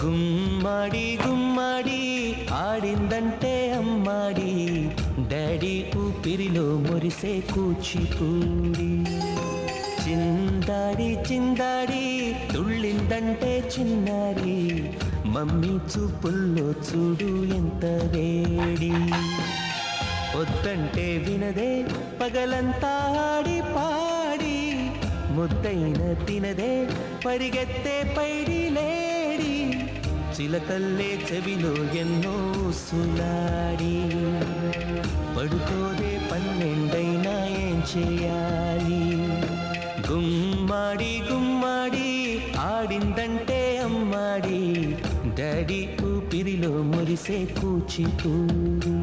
గుమ్మడి గుమ్మడి ఆడిందంటే అమ్మాడి, daddy ఊపిరిలో మురిసే కూచిపూడి. చిందాడి చిందాడి తుళ్ళిందంటే చిన్నారి, మమ్మీ చూపుల్లో చూడు ఎంత వేడి. వద్దంటే వినదే పగలంతా ఆడి పాడి, ముద్దైన తినదే పరిగెత్తే పైడి లేడి. చిలకల్లే చెవిలో ఎన్నో సులాడి, పడుకోదే పన్నెండైనా ఏం చేయాలి. గుమ్మాడి గుమ్మాడి ఆడిందంటే అమ్మాడి, డాడీ ఊపిరిలో మురిసే కూచిపూడి.